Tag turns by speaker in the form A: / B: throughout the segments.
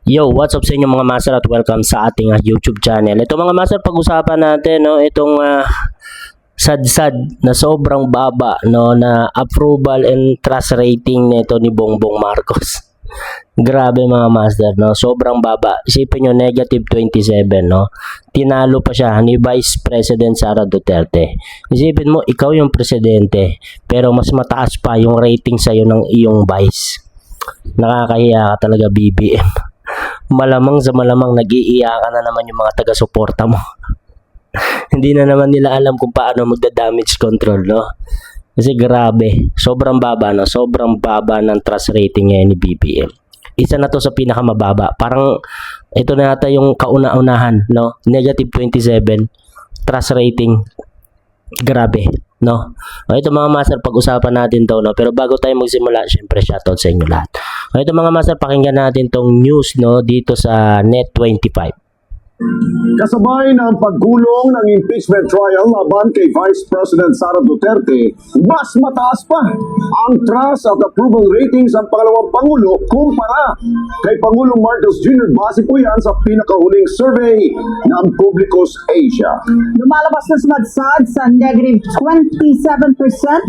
A: Yo, what's up sa inyo mga master at welcome sa ating YouTube channel. Ito mga master, pag-usapan natin itong sad-sad na sobrang baba na approval and trust rating nito ni Bongbong Marcos. Grabe mga master, sobrang baba. Isipin nyo, negative 27, Tinalo pa siya ni Vice President Sara Duterte. Isipin mo, ikaw yung presidente, pero mas mataas pa yung rating sa'yo ng iyong vice. Nakakahiya ka talaga, BBM. Malamang sa malamang nag-iiyakan na naman yung mga taga-suporta mo. Hindi na naman nila alam kung paano magda-damage control, Kasi grabe, sobrang baba, sobrang baba ng trust rating ngayon ni BBM. Isa na to sa pinakamababa. Parang ito na yata yung kauna-unahan, Negative 27 trust rating. Grabe, Ito mga master, pag-usapan natin to, Pero bago tayo magsimula, syempre shoutout sa inyo lahat. Ito mga master, pakinggan natin tong news, dito sa Net25.
B: Kasabay ng paggulong ng impeachment trial laban kay Vice President Sara Duterte, mas mataas pa ang trust at approval ratings ng pangalawang Pangulo kumpara kay Pangulong Marcos Jr. Base po yan sa pinakahuling survey ng Publicus Asia.
C: Lumalabas na sumadsad sa negative 27%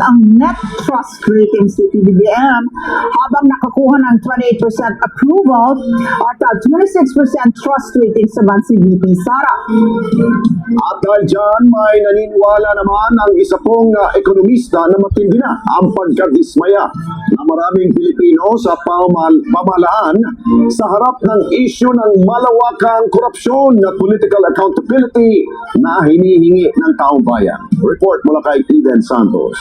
C: ang net trust ratings ni PBBM habang nakakuha ng 28% approval at 26% trust ratings naman si VP Sara.
B: At dahil dyan, may naniniwala naman ang isa pong ekonomista na matindi na ang pagkadismaya na maraming Pilipino sa pamahalaan sa harap ng isyu ng malawakang korupsyon at political accountability na hinihingi ng taong bayan. Report mula kay Eden Santos.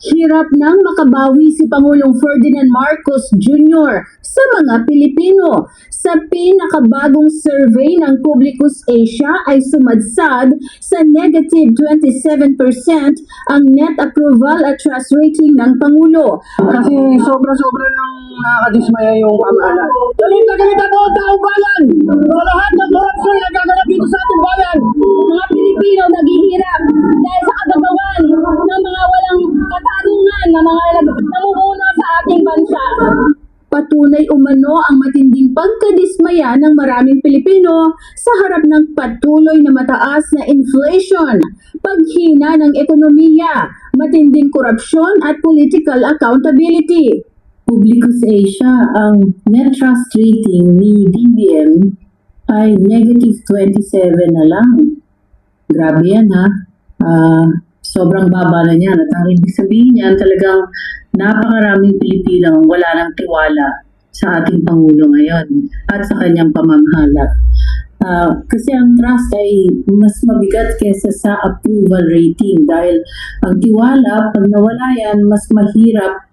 D: Hirap nang makabawi si Pangulong Ferdinand Marcos Jr. sa mga Pilipino. Sa pinakabagong survey ng Publicus Asia ay sumadsad sa negative 27% ang net approval at trust rating ng Pangulo.
C: Kasi sobra-sobra nang nakakadismaya yung pamahalaan.
E: Galit na galit ako ang taong bayan sa lahat ng korupsyon na gaganap dito sa ating bayan.
D: Mga Pilipino naghihirap dahil sa kagagawan ng mga walang katarungan na mga namumuno sa ating bansa. Patunay umano ang matinding pagkadismaya ng maraming Pilipino sa harap ng patuloy na mataas na inflation, paghina ng ekonomiya, matinding korupsyon at political accountability.
F: Publicus Asia, ang net trust rating ni BBM ay negative 27 na lang. Grabe yan sobrang baba na niyan. At ang ibig sabihin niyan, talagang napakaraming Pilipino wala ng tiwala sa ating Pangulo ngayon at sa kanyang pamamahala. Kasi ang trust ay mas mabigat kaysa sa approval rating dahil ang tiwala, pag nawala yan, mas mahirap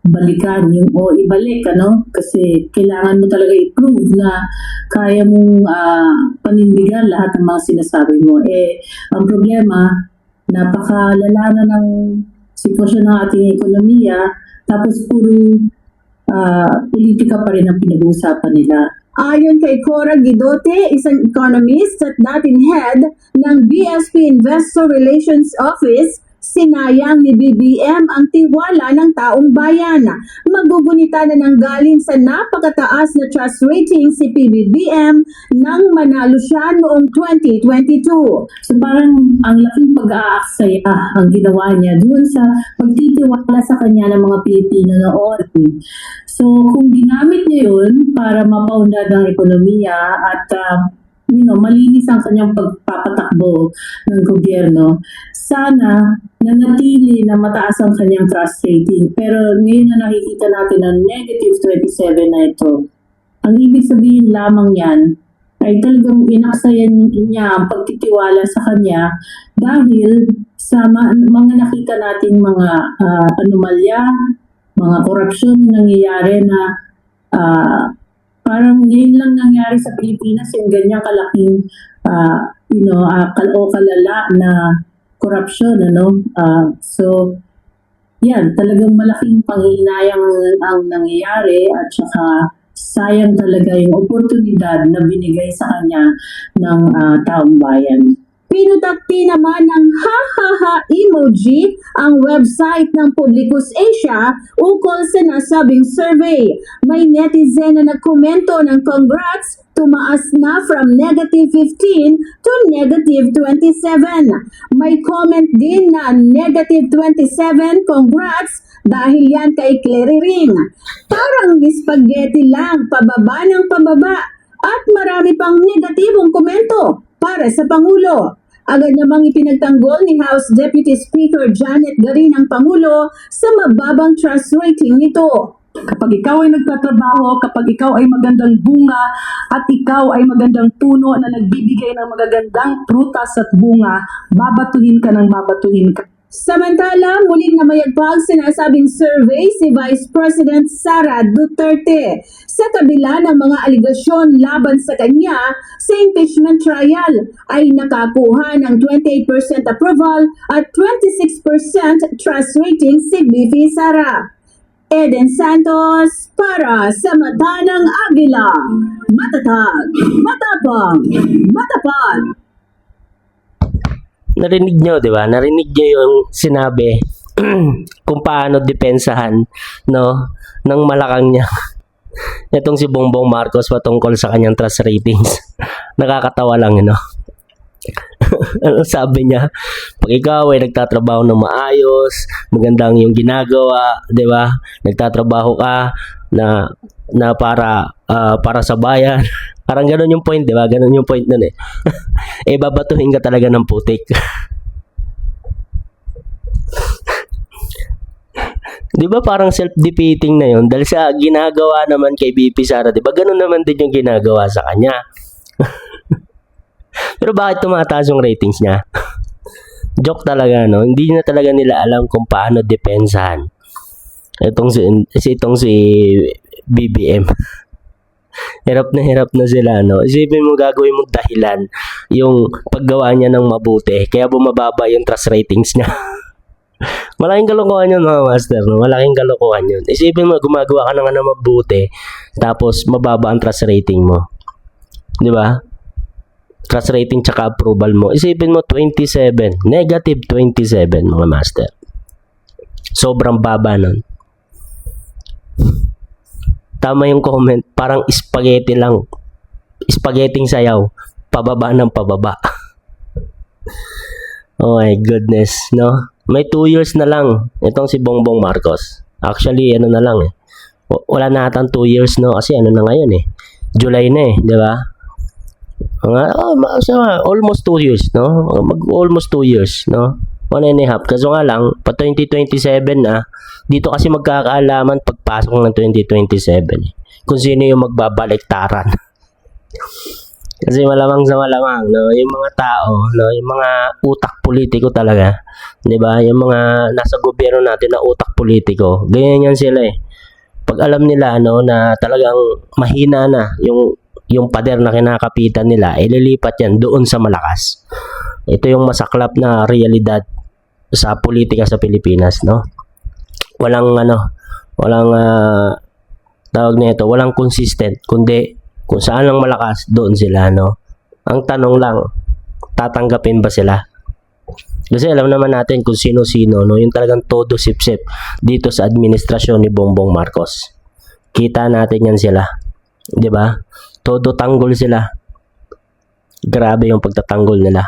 F: balikan o ibalik, Kasi kailangan mo talaga i-prove na kaya mong panindigan lahat ng mga sinasabi mo. Ang problema, napakalala na ng sitwasyon ng ating ekonomiya, tapos puro politika pa rin ang pinag-uusapan nila.
D: Ayon kay Cora Guidote, isang economist at dating head ng BSP Investor Relations Office, sinayang ni BBM ang tiwala ng taong bayan. Magugunita na nanggaling sa napakataas na trust rating si PBBM nang manalo siya noong 2022.
F: So parang ang laking pag-aaksaya ang ginawa niya doon sa pagtitiwala sa kanya ng mga Pilipino noon. So kung ginamit niya yun para mapaunlad ang ekonomiya at malinis ang kanyang pagpapatakbo ng gobyerno, sana nanatili na mataas ang kanyang trust rating. Pero ngayon na nakikita natin ang negative 27 na ito. Ang ibig sabihin lamang yan ay talagang inaksayan niya ang pagtitiwala sa kanya dahil sa mga nakita nating mga anomalya, mga korupsyon na nangyayari na parang ngayon lang nangyari sa Pilipinas yung ganyang kalaking kalala na korupsyon, so yan, talagang malaking panghihinayang ang nangyayari at saka sayang talaga yung oportunidad na binigay sa kanya ng taong bayan.
D: Pinutakti naman ng ha-ha-ha emoji ang website ng Publicus Asia ukol sa nasabing survey. May netizen na nagkomento ng congrats, tumaas na from -15 to -27. May comment din na -27 congrats dahil yan kay Clary Ring. Parang spaghetti lang, pababa ng pababa. At marami pang negatibong komento para sa Pangulo. Agad namang ipinagtanggol ni House Deputy Speaker Janet Garin ang Pangulo sa mababang trust rating nito.
G: Kapag ikaw ay nagtatrabaho, kapag ikaw ay magandang bunga, at ikaw ay magandang puno na nagbibigay ng magagandang prutas at bunga, babatuhin ka ng babatuhin ka.
D: Samantala, muling namayagpag sinasabing survey si Vice President Sara Duterte sa kabila ng mga aligasyon laban sa kanya sa impeachment trial ay nakakuha ng 28% approval at 26% trust rating si VP Sara. Eden Santos para sa Mata ng Agila. Matatag, matapang, matapat.
A: Narinig nyo, di ba? Narinig nyo yung sinabi kung paano depensahan, no, ng Malacanang niya. Itong si Bongbong Marcos patungkol sa kanyang trust ratings. Nakakatawa lang, no? Ano sabi niya? Pag ikaw ay nagtatrabaho ng maayos, magandang yung ginagawa, di ba? Nagtatrabaho ka na para sa bayan. Parang ganun yung point, di ba? Ganun yung point nun eh. Eh, babatuhin ka talaga ng putik. Di ba parang self-defeating na yun? Dahil sa ginagawa naman kay VP Sara, di ba? Ganun naman din yung ginagawa sa kanya. Pero bakit tumataas yung ratings niya? Joke talaga, no? Hindi na talaga nila alam kung paano depensahan. Itong si BBM. Hirap na sila, no? Isipin mo, gagawin mong dahilan yung paggawa niya ng mabuti, kaya bumababa yung trust ratings niya. Malaking kalokohan yun, mga master, no? Malaking kalokohan yun. Isipin mo, gumagawa ka na nga ng mabuti, tapos mababa ang trust rating mo. Di ba? Trust rating tsaka approval mo. Isipin mo, 27. Negative 27, mga master. Sobrang baba nun. Tama yung comment, parang spaghetti lang. Spaghetting sayaw. Pababa ng pababa. Oh my goodness, no? May 2 years na lang itong si Bongbong Marcos. Actually, ano na lang eh. Wala na atang 2 years, no? Kasi ano na ngayon eh. July na eh, di ba? Almost 2 years, no? Almost 2 years, no? 1.5. Kaso nga lang, pa 2027 na, dito kasi magkakaalaman pagpasok ng 2027. Kung sino yung magbabaliktaran. Kasi malamang sa malamang, no? Yung mga tao, no? Yung mga utak politiko talaga. Di ba? Yung mga nasa gobyerno natin na utak politiko. Ganyan yan sila eh. Pag alam nila, no, na talagang mahina na yung pader na kinakapitan nila, ililipat yan doon sa malakas. Ito yung masaklap na realidad sa politika sa Pilipinas, no? Walang tawag nito, walang consistent, kundi kung saan lang malakas, doon sila, no? Ang tanong lang, tatanggapin ba sila? Kasi alam naman natin kung sino-sino, no? Yung talagang todo sip-sip dito sa administrasyon ni Bongbong Marcos. Kita natin yan sila. 'Di ba? Todo tanggol sila. Grabe yung pagtatanggol nila.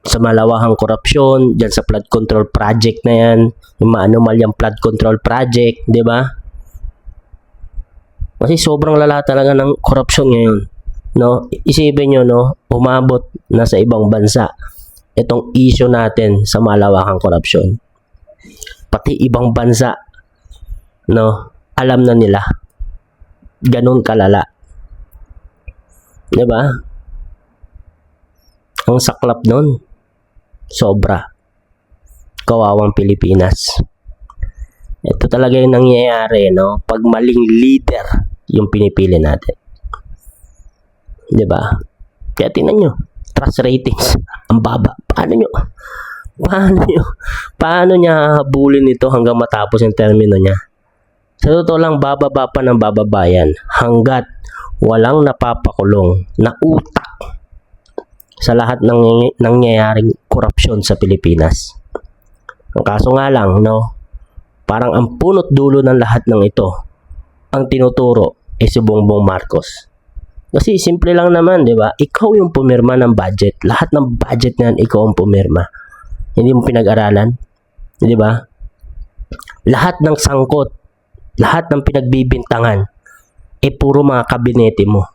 A: Sa malawakang korupsyon, dyan sa flood control project na yan, yung maanumalyang flood control project, di ba? Kasi sobrang lala talaga ng korupsyon ngayon. No? Isipin nyo, no? Umabot na sa ibang bansa itong issue natin sa malawakang korupsyon. Pati ibang bansa, no? Alam na nila. Ganun kalala. Di ba? Ang saklap nun. Sobra. Kawawang Pilipinas. Ito talaga yung nangyayari, no? Pag maling leader yung pinipili natin. 'Di ba? Kaya tingnan nyo, trust ratings ang baba. Paano niya habulin ito hanggang matapos yung termino niya? Sa totoo lang, bababa pa ng bababa yan hanggat walang napapakulong na utak sa lahat ng nangyayaring korupsyon sa Pilipinas. Ang kaso nga lang, no, parang ang punot dulo ng lahat ng ito, ang tinuturo ay si Bongbong Marcos. Kasi simple lang naman, di ba? Ikaw yung pumirma ng budget. Lahat ng budget na yan, ikaw ang pumirma. Hindi mo pinag-aralan, di ba? Lahat ng sangkot, lahat ng pinagbibintangan, puro mga kabinete mo.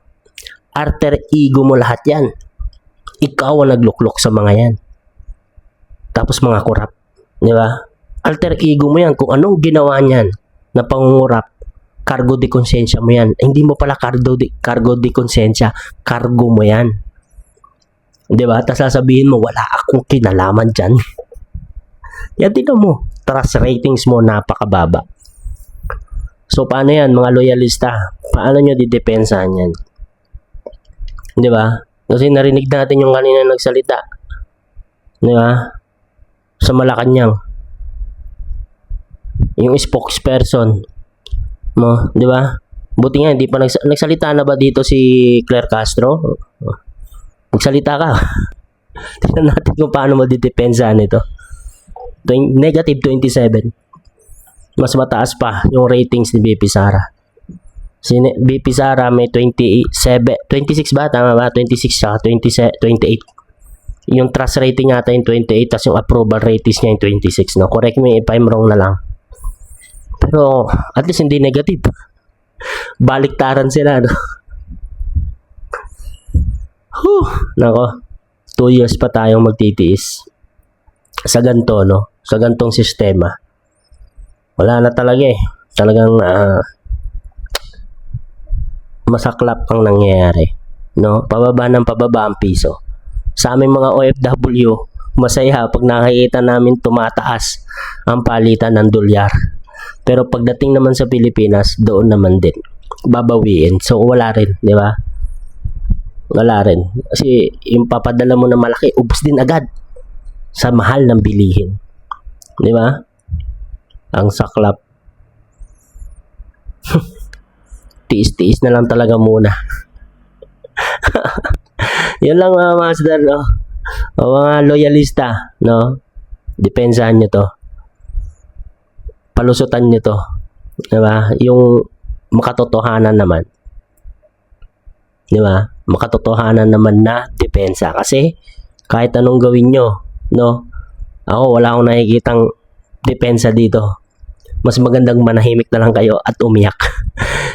A: Alter ego mo lahat yan. Ikaw ang nagluklok sa mga yan. Tapos mga korap, di ba? Alter ego mo yan. Kung anong ginawa niyan na pangungurap, cargo de konsensya mo yan. Hindi mo pala cargo de konsensya, cargo mo yan. Di ba? Tapos sasabihin mo, wala akong kinalaman dyan. Yan, tignan mo. Trust ratings mo napakababa. So, paano yan, mga loyalista? Paano nyo didepensahan yan? Di ba? Kasi narinig natin yung kanina nagsalita. Di ba? Sa Malacanang. Yung spokesperson mo, di ba? Buti nga, hindi pa nagsalita na ba dito si Claire Castro? Magsalita ka. Tingnan natin kung paano mo didepensahan ito. Negative 27. Mas mataas pa yung ratings ni BP Sara. Si BP Sara may 26 ba? Tama ba? 26 siya, 28. Yung trust rating yata yung 28, tapos yung approval ratings niya yung 26. No? Correct me if I'm wrong na lang. Pero at least hindi negative. Baliktaran sila, no? Nako, 2 years pa tayong magtitiis sa ganito, no? Sa gantong sistema. Wala na talaga eh. Talagang masaklap ang nangyayari, no? Pababa ng pababa ang piso. Sa aming mga OFW, masaya pag nakikita namin tumataas ang palitan ng dolyar. Pero pagdating naman sa Pilipinas, doon naman din babawiin. So wala rin, di ba? Wala rin. Kasi yung papadala mo na malaki, ubos din agad sa mahal ng bilihin. Di ba? Ang saklap. Tiis-tiis na lang talaga muna. Yun lang mga master, no? O mga loyalista, no? Depensahan nyo to. Palusutan nyo to. Diba? Yung makatotohanan naman. Diba? Makatotohanan naman na depensa. Kasi kahit anong gawin nyo, no? Ako wala akong nakikitang depensa dito. Mas magandang manahimik na lang kayo at umiyak.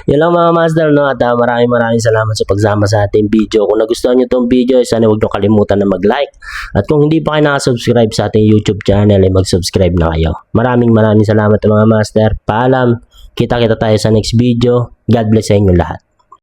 A: Yan lang mga master, no? At maraming salamat sa pagsama sa ating video. Kung nagustuhan nyo itong video, sana huwag nyo kalimutan na mag-like. At kung hindi pa kayo nakasubscribe sa ating YouTube channel, ay mag-subscribe na kayo. Maraming salamat mga master. Paalam. Kita tayo sa next video. God bless sa inyo lahat.